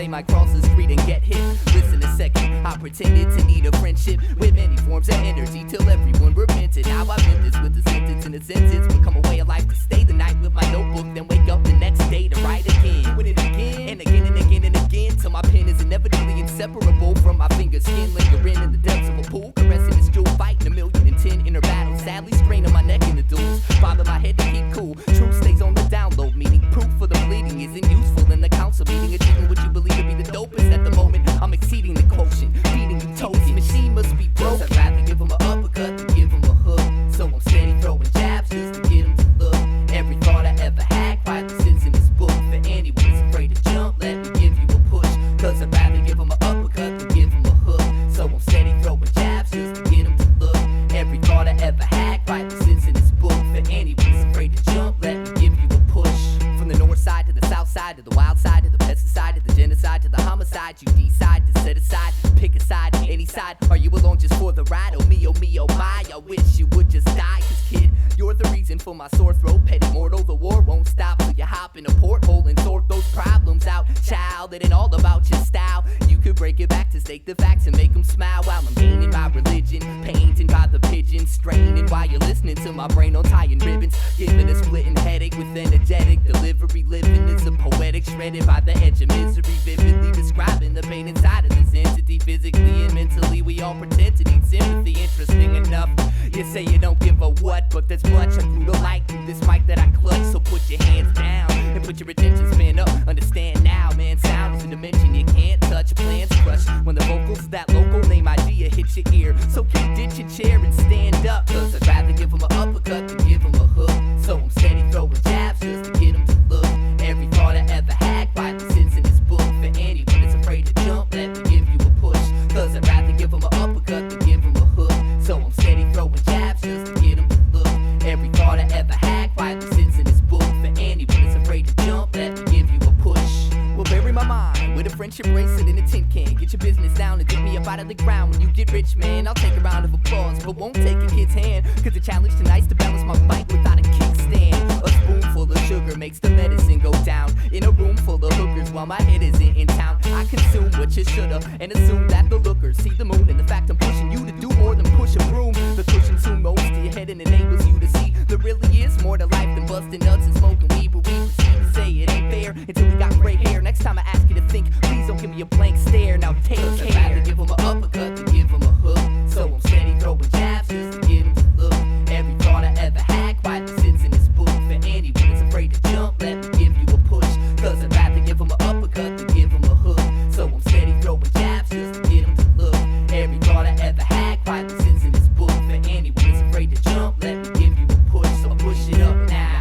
they might cross the street and get hit. Listen a second, I pretended to need a friendship with many forms of energy till everyone repented. Now I've been this with a sentence and a sentence become a way of life to stay the night with my notebook, then wake up the next day to write again. Doing it again and again and again and again till my pen is inevitably inseparable from my fingers. Skin lingering in the depths of a pool, caressing this jewel, fighting 1,000,010 inner battles. Sadly straining my neck in the duels, bother my head to keep cool. Truth stays on the download, meaning proof for the bleeding isn't useful in the council meeting. Achieving what you believe to be the dopest at the moment. I'm exceeding the quotient, beating you toasty. Machine must be broke. I'd rather give him an uppercut than give him a hook. So I'm steady throwing jabs just to get him to look. Every thought I ever had quietly sits in this book. For anyone who's afraid to jump, let me give you a push. Cause I'd rather give him an uppercut than give him a hook. So I'm steady throwing jabs just to get him to look. Every thought I ever had quietly sits in this book. For anyone who's afraid to jump, let me give you a push. From the north side to the south side, to the wild side, to the pesticide, to the genocide, to the homicide, you decide to set aside, pick a side, any side. Are you alone just for the ride? Oh me, oh my, I wish you would just die. Cause kid, you're the reason for my sore throat. Petty mortal, the war won't stop. So you hop in a porthole and sort those problems out. Child, it ain't all about your style. You could break it back to state the facts and make them smile. While I'm gaining my religion, painting by the pigeon, straining while you're listening to my brain on tying ribbons. Giving a splitting headache with energetic delivery. Living is a poetic, shredded by the edge of misery. Vividly describing the pain inside of this entity. Physically and mentally, we all pretend to need sympathy. Interesting enough, you say you don't give a what, but there's much I grew to like through this mic that I clutch. So put your hands down and put your attention span up. Understand now, man, sound is a dimension you can't touch. Plans crush when the vocals of that local name idea hits your ear. So get ditch your chair and stand up. Cause I'd rather give him an uppercut than give him a hook. So I'm steady throwing jabs just to get him to look. Every thought I ever had quietly sits in this book. For anyone that's afraid to jump, let me give you a push. Cause I'd rather give him an uppercut than give him a hook. So I'm steady throwing jabs just to get him to look. Every thought I ever had quietly sits in this book. For anyone that's afraid to jump, let me give you a push. We'll bury my mind with a friendship bracelet in a tin can. Get your business down and dig me up out of the ground. When you get rich, man, I'll take a round of applause, but won't take a kid's hand. Cause the challenge tonight's to balance my bike without a kickstand. A spoonful of sugar makes the medicine go down. In a room full of hookers while my head isn't in town. I consume what you shoulda and assume that the lookers see the moon. And the fact I'm pushing you to do more than push a broom. The cushion soon molds to your head and enables you to see there really is more to life than busting nuts and smoking weed. But we proceed to say it ain't fair until we got gray hair. Next time I ask you to think, please don't give me a blank stare. Now take care. I'd rather give him an uppercut than give him a hook. So I'm steady throwing jabs just to get him to look. Every thought I ever had quietly sits in this book. For anyone that's afraid to jump, let me give you a push. Cause I'd rather give him an uppercut than give him a hook. So I'm steady throwing jabs just to get him to look. Every thought I ever had quietly sits in this book. For anyone that's afraid to jump, let me give you a push. So push it up now.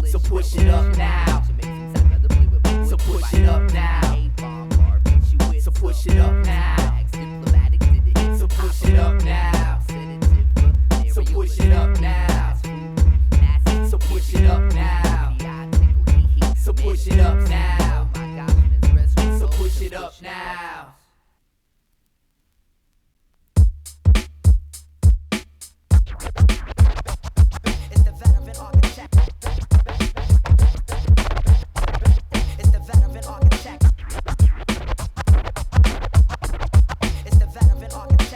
So push it up now. So push it up now. So push it up now. So push it up now. So push it up now. So push it up now. So push it up now. So push it up now. It's the veteran architect. It's the veteran architect. It's the veteran architect.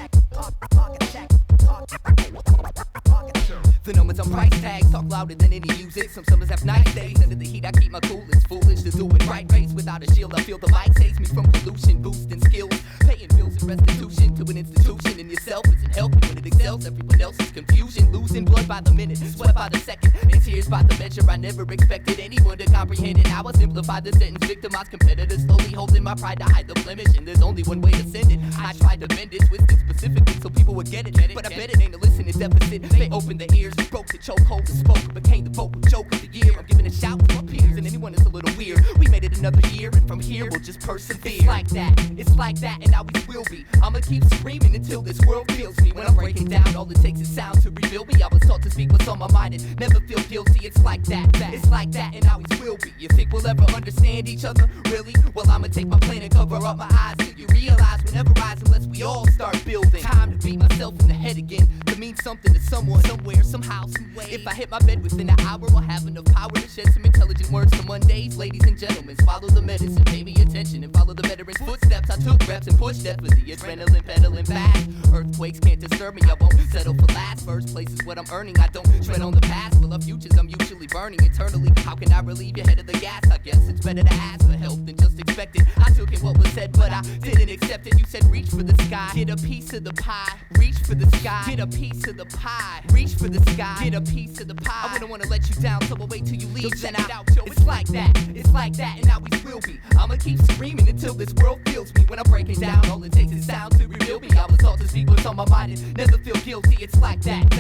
The numbers on price tags talk louder than any music. Some summers have nice days. Under the heat I keep my cool. It's foolish to do it right. Race without a shield. I feel the light saves me from pollution. Boosting skills. Paying bills and restitution to an institution. In yourself isn't healthy when it excels. Everyone else's confusion. Losing blood by the minute. Sweat by the second. And tears by the measure. I never expected anyone to comprehend it. Now I simplify the sentence. Victimized competitors. Slowly holding my pride to hide the blemish. And there's only one way to send it. I tried to bend it. Twist it specifically so people would get it. But I bet it ain't a listening deficit. They opened their ears. Broke the chokehold and spoke. Became the vocal joke of the year. I'm giving a shout to my peers. And anyone that's a little weird. We made it another year. And from here we'll just persevere. It's like that. It's like that. And I always will be. I'ma keep screaming until this world feels me. When I'm breaking down, all it takes is sound to reveal me. I was taught to speak what's on my mind and never feel guilty. It's like that. It's like that. And I always will be. You think we'll ever understand each other? Really? Well, I'ma take my plan and cover up my eyes. So you realize we'll never rise unless we all start building. Time to beat myself in the head again. To mean something to someone, somewhere, somehow, some way. If I hit my bed within an hour, I'll have enough power to shed some intelligent words to Mondays. Ladies and gentlemen, follow the medicine, pay me attention and follow the veteran's footsteps. I took reps and pushed that for the adrenaline pedaling fast. Earthquakes can't disturb me, I won't settle for last. First place is what I'm earning, I don't tread on the past. Full of futures I'm usually burning internally. How can I relieve your head of the gas? I guess it's better to ask for help than just expect it. I took in what was said, but I didn't accept it. You said reach for the sky, get a piece of the pie. Reach for the sky, get a piece of the pie. Reach for the sky, get a piece of the pie. I wouldn't wanna let you down, so I'll wait till you leave. Then out, yo, it's like that, and I always will be. I'ma keep screaming until this world feels me. When I'm breaking down, all it takes is sound to reveal me. I was taught to speak what's on my mind and never feel guilty. It's like that,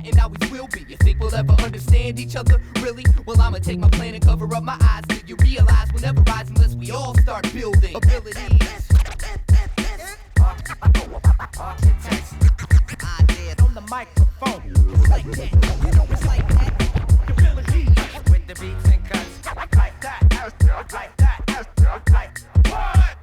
and I always will be. You think we'll ever understand each other? Really? Well, I'ma take my plan and cover up my eyes till you realize we'll never rise unless we all start building abilities. Architects. Eyedea on the microphone. It's like that. You know it's like that. Abilities. With the beats and cuts. Like that. Like that. Like what?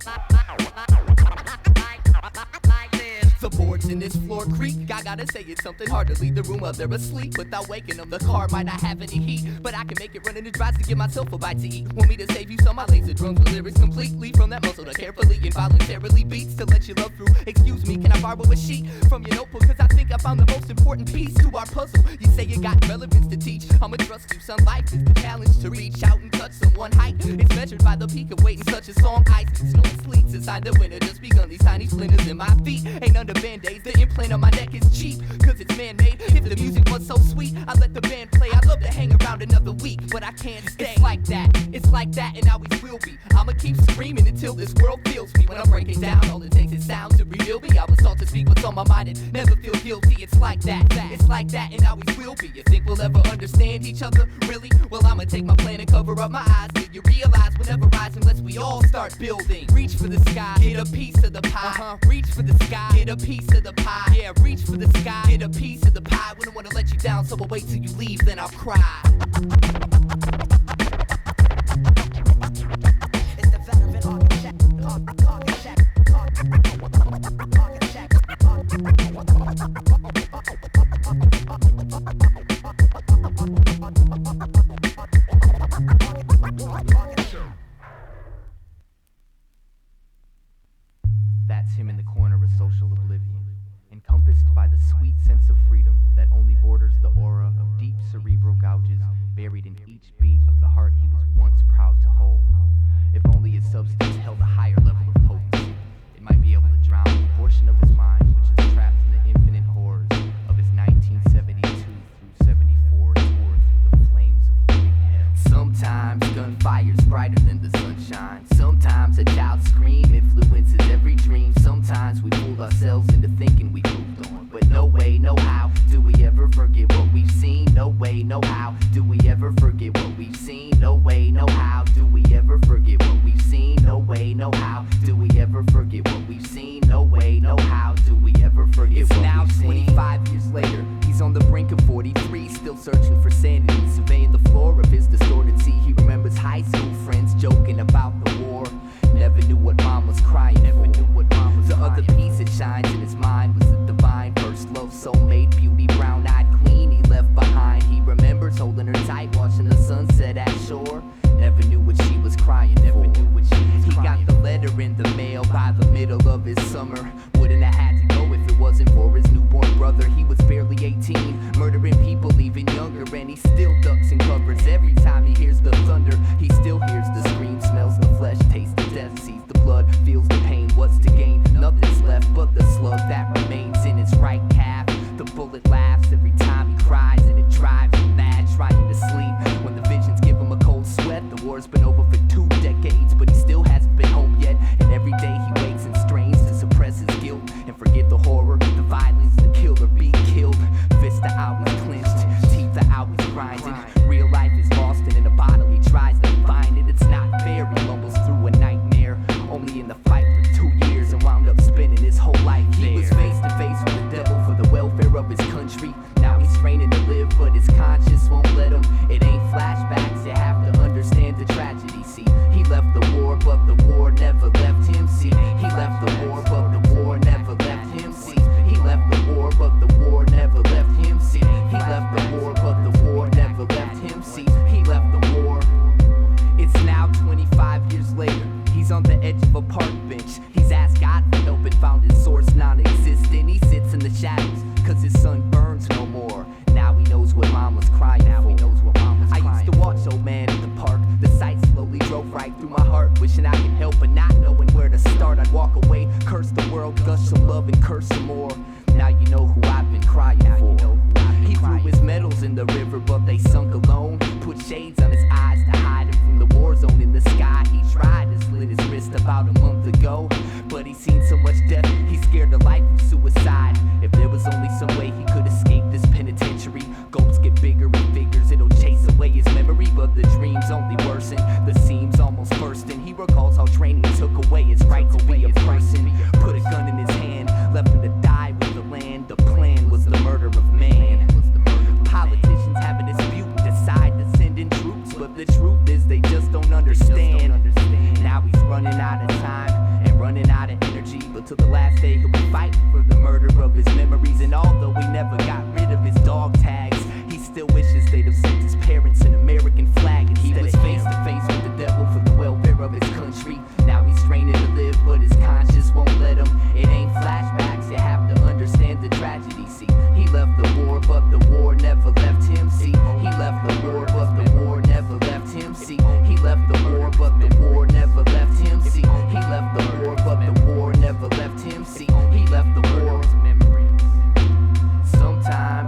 The boards in this floor creak. I gotta say it's something hard to leave the room while they're asleep without waking them. The car might not have any heat, but I can make it run in the drives to give myself a bite to eat. Want me to save you some? I lace the drums with lyrics completely from that muscle to carefully involuntarily beats to let you love through. Excuse me, can I borrow a sheet from your notebook? Cause I think I found the most important piece to our puzzle. You say you got relevance to teach. I'ma trust you, son. Life is the challenge to reach out and touch someone height. It's measured by the peak of weight in such a song. Ice, snow, and sleets inside the winter. Just begun these tiny splinters in my feet. Ain't under band-aids. The implant on my neck is cheap, cause it's man-made. If the music was so sweet, I'd let the band play. I'd love to hang around another week, but I can't stay. It's like that, and I always will be. I'ma keep screaming until this world feels me. When I'm breaking down, all it takes is sound to reveal me. I was taught to speak what's on my mind and never feel guilty. It's like that, and I always will be. You think we'll ever understand each other? Really? Well, I'ma take my plan and cover up my eyes till you realize we'll never rise unless we all start building. Reach for the sky, get a piece of the pie. Reach for the sky, get a piece of the pie. Yeah, reach for the sky, get a piece of the pie. Wouldn't wanna let you down, so I'll wait till you leave, then I'll cry. It's the veteran architect. That's him in the corner of social oblivion, encompassed by the sweet sense of freedom that only borders the aura of deep cerebral gouges buried in each beat of the heart he was once proud to hold. If only his substance held a higher level of potency, it might be able to drown a portion of his mind which is trapped in the infinite horrors of his 1972 through 74 tour through the flames of living hell. Sometimes gunfire's brighter than the sunshine. Sometimes a child's scream influences every dream. Sometimes we fool ourselves into thinking we moved on, but no way, no how do we ever forget what we've seen. No way, no how do we ever forget what we've seen. No way, no how do we ever forget what we've seen. No way, no how do we ever forget what we've seen. No way, no how do we ever forget what we've seen. It's now 25 years later, he's on the brink of 43, still searching for sanity, surveying the floor of his distorted sea. He remembers high school friends joking about the war. Never knew what mom was crying for. The other piece that shines in his mind was the divine first love, soulmate, beauty, brown-eyed queen he left behind. He remembers holding her tight, watching the sunset at shore. Never knew what she was crying for. He got the letter in the mail by the middle of his summer. Wouldn't have had to go if it wasn't for his newborn brother. He was barely 18, murdering people even younger, and he still ducks and covers. Every time he hears the thunder, he still hears the scream, smells the flesh, tastes the death, sees the blood, feels the pain. What's to gain? Nothing's left but the slug that remains in his right calf. The bullet laughs every time he cries, and it drives him mad, trying to sleep. When the visions give him a cold sweat, the war's been over for 2 decades, but he still hasn't been home yet. And every day he wakes and strains to suppress his guilt and forget the horror, the violence, the kill or be killed. Fists are always clenched, teeth are always grinding. Real life is lost, and in a bottle he tries to find it. It's not fair, he mumbles through a nightmare, only in the fight for 2 years and wound up spending his whole life there. He was face to face with the devil for the welfare of his country. Now he's training to live, but his conscience won't let him. It ain't flashbacks, you have to understand the tragedy. See, he left the war, but the war never left him. See, he left the war, but the war never left him. See, he left the war, but the war never left him. See, he left the war, but the war never left him. seen so much death, he's scared of life of suicide. If there was only some way he could escape this penitentiary, goals get bigger and figures it'll chase away his memory, but the dreams only worsen, the seams almost bursting. He recalls how training took away his right to be a person, put a gun in his hand, left him to die with the land. The plan was the murder of man. Politicians have a dispute, decide to send in troops, but the truth is they just don't understand. Now he's running out of time and running out of energy, but till the last day he'll be fighting for the murder of his memories. And although he never got rid of his dog tags, he still wishes they'd have sent his parents an American flag. And he was face to face with the devil for the welfare of his country. Now he's straining to live, but his conscience won't let him. It ain't flashbacks, you have to understand the tragedy. See, he left the war, but the war never left him. See, he left the war, but the war never left him. See, he left the war, but the war never left him. See, he left the war, but the war never left him. See, he left the war. Sometimes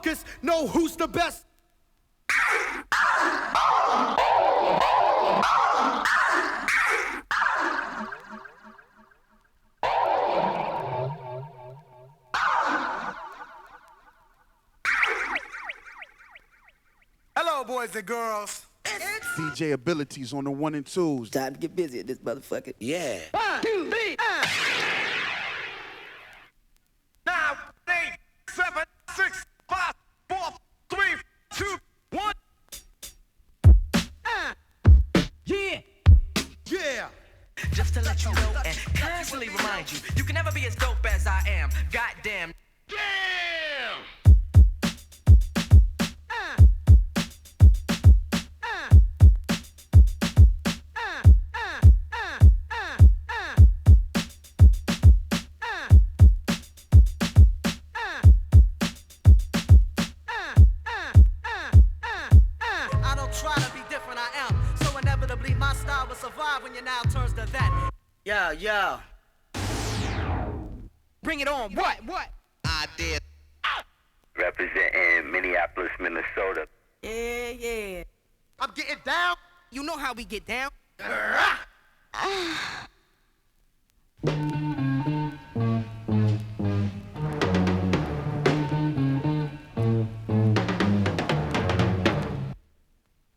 focus, know who's the best. Hello, boys and girls. DJ abilities on the 1 and 2s. Time to get busy at this motherfucker. Yeah. 1, 2, 3. 9, 8, 7, 6, 5, 4, 3, 2, 1. Yeah. Yeah. Just to let you know and constantly remind you, you can never be as dope as I am. Goddamn. Damn! I don't try to be different, I am. So inevitably, my style will survive when your now turns to that. Yo, yo. Bring it on. What? Eyedea. Representing Minneapolis, Minnesota. Yeah. I'm getting down. You know how we get down.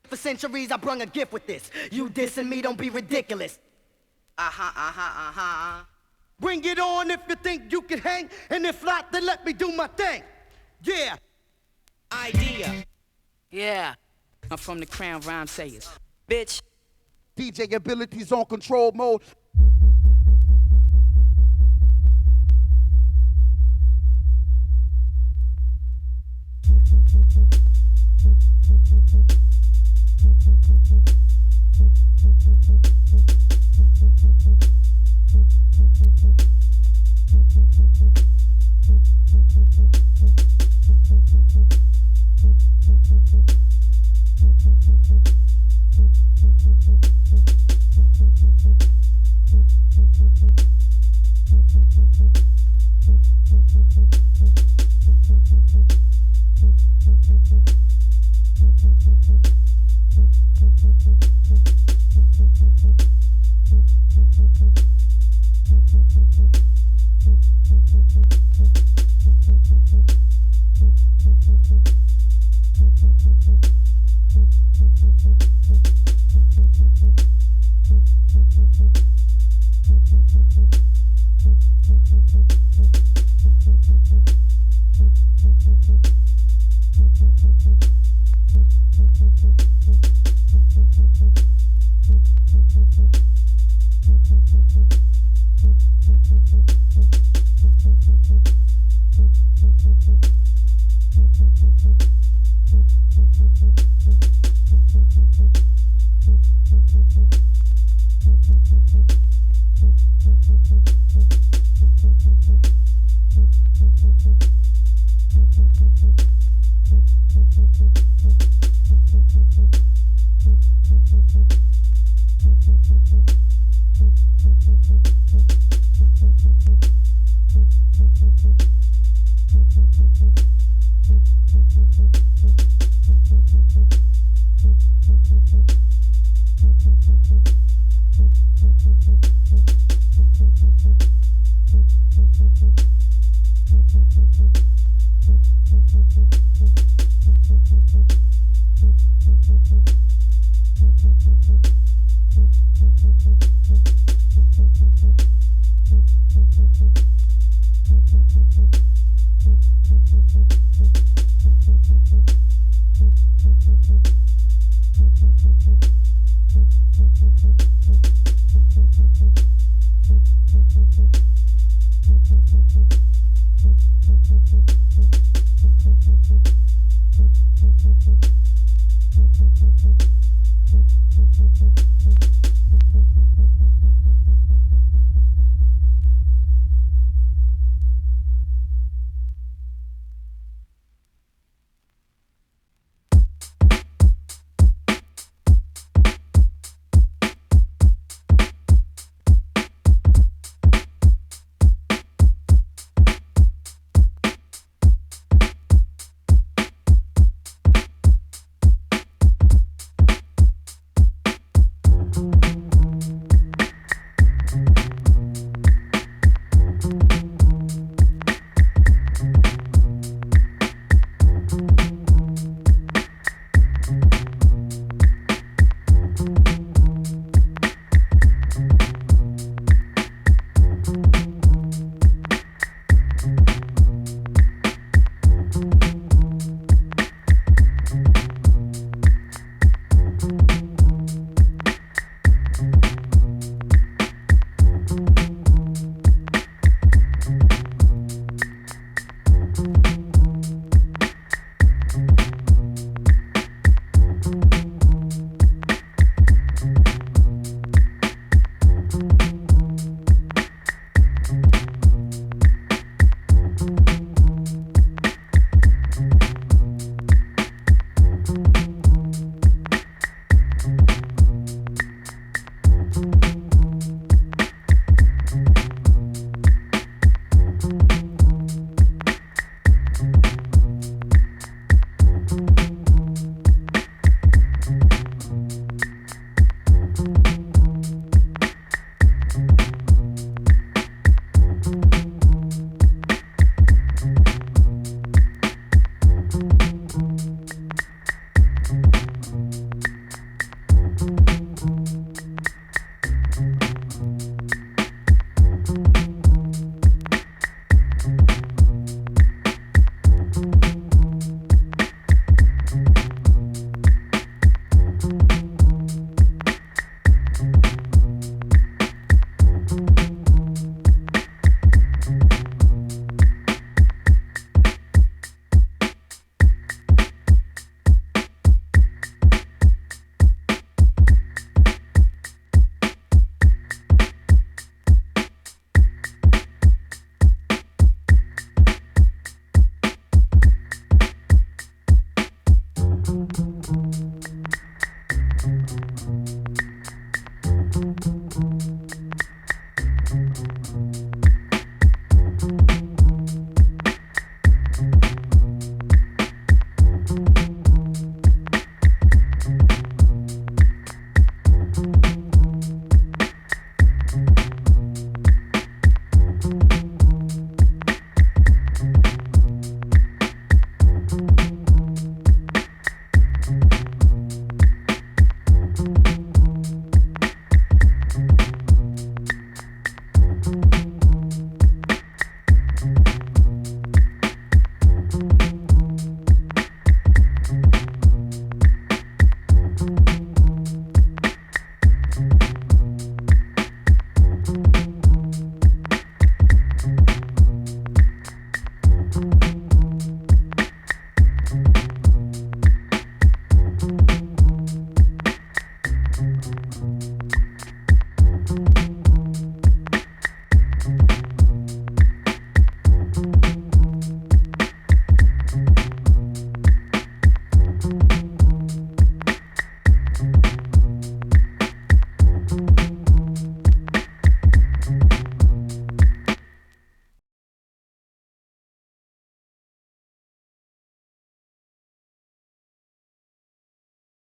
For centuries, I brung a gift with this. You dissing me, don't be ridiculous. Bring it on if you think you can hang, and if not, then let me do my thing. Yeah. Eyedea. Yeah. I'm from the Crown Rhyme Sayers. Bitch. DJ abilities on control mode.